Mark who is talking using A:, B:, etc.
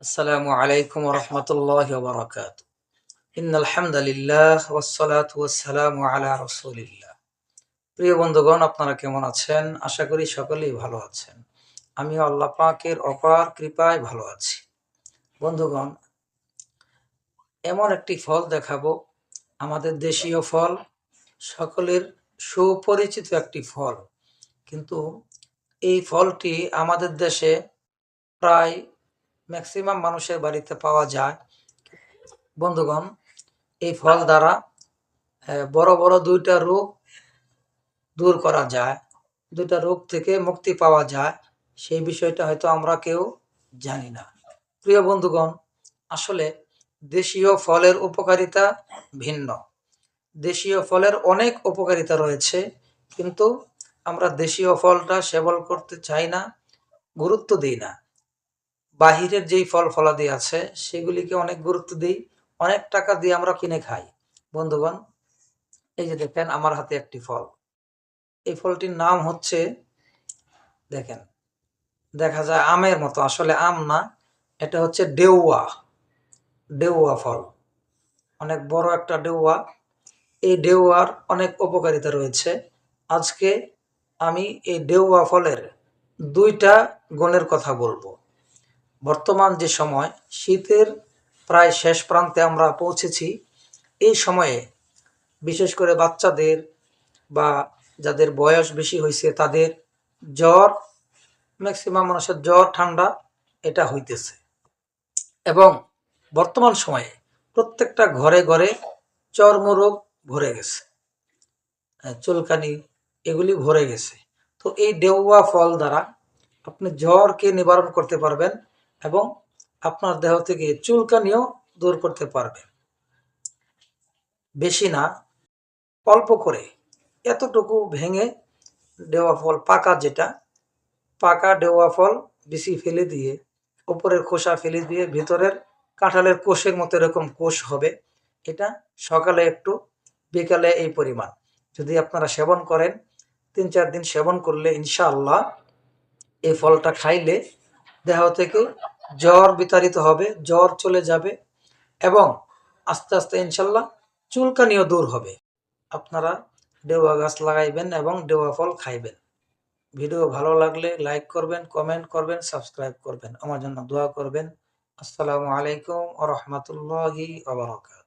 A: আসসালামু আলাইকুম রহমতুল্লাহ বরকাত। ইন্নাল হামদুলিল্লাহ ওয়াসসালাতু ওয়াসসালামু আলা রাসূলিল্লাহ। প্রিয় বন্ধুগণ, আপনারা কেমন আছেন? আশা করি সকলেই ভালো আছেন। আমিও আল্লাহ পাকের অপার কৃপায় ভালো আছি। বন্ধুগণ, এমন একটি ফল দেখাবো, আমাদের দেশীয় ফল, সকলের সুপরিচিত একটি ফল, কিন্তু এই ফলটি আমাদের দেশে প্রায় ম্যাক্সিমাম মানুষের বাড়িতে পাওয়া যায়। বন্ধুগণ, এই ফল দ্বারা বড় বড় দুইটা রোগ দূর করা যায়, দুইটা রোগ থেকে মুক্তি পাওয়া যায়। সেই বিষয়টা হয়তো আমরা কেউ জানি না। প্রিয় বন্ধুগণ, আসলে দেশীয় ফলের উপকারিতা ভিন্ন। দেশীয় ফলের অনেক উপকারিতা রয়েছে, কিন্তু আমরা দেশীয় ফলটা সেবন করতে চাই না, গুরুত্ব দিই না। বাহিরের যেই ফল ফলাদি আছে সেগুলিকে অনেক গুরুত্ব দিই, অনেক টাকা দিয়ে আমরা কিনে খাই। বন্ধুগণ, এই যে দেখেন আমার হাতে একটি ফল, এই ফলটির নাম হচ্ছে, দেখেন, দেখা যায় আমের মতো, আসলে আম না, এটা হচ্ছে ডেউয়া। ডেউয়া ফল, অনেক বড় একটা ডেউয়া। এই ডেউয়ার অনেক উপকারিতা রয়েছে। আজকে আমি এই ডেউয়া ফলের দুইটা গুণের কথা বলবো। বর্তমান যে সময়, শীতের প্রায় শেষ প্রান্তে আমরা পৌঁছেছি। এই সময়ে বিশেষ করে বাচ্চাদের বা যাদের বয়স বেশি হয়েছে তাদের জ্বর, ম্যাক্সিমাম মানুষের জ্বর ঠান্ডা এটা হইতেছে। এবং বর্তমান সময়ে প্রত্যেকটা ঘরে ঘরে চর্মরোগ ভরে গেছে, চুলকানি, এগুলি ভরে গেছে। তো এই ডেউয়া ফল দ্বারা আপনি জ্বরকে নিবারণ করতে পারবেন এবং আপনার দেহ থেকে চুলকানিও দূর করতে পারবেন। বেশি না, অল্প করে এতটুকু ভেঙে ডেওয়া ফল, পাকা যেটা, পাকা ডেওয়া ফল বেশি ফেলে দিয়ে, উপরের খোসা ফেলে দিয়ে, ভিতরের কাঁঠালের কোষের মতো এরকম কোষ হবে। এটা সকালে একটু, বিকালে এই পরিমাণ যদি আপনারা সেবন করেন, 3-4 দিন সেবন করলে ইনশাআল্লাহ এই ফলটা খাইলে দেহ থেকে জ্বর বিতাড়িত হবে, জ্বর চলে যাবে এবং আস্তে আস্তে ইনশাল্লাহ চুলকানিও দূর হবে। আপনারা ডেওয়া গাছ লাগাইবেন এবং ডেওয়া ফল খাইবেন। ভিডিও ভালো লাগলে লাইক করবেন, কমেন্ট করবেন, সাবস্ক্রাইব করবেন, আমার জন্য দোয়া করবেন। আসসালামু আলাইকুম ওয়া রাহমাতুল্লাহি ওয়া বারাকাতুহু।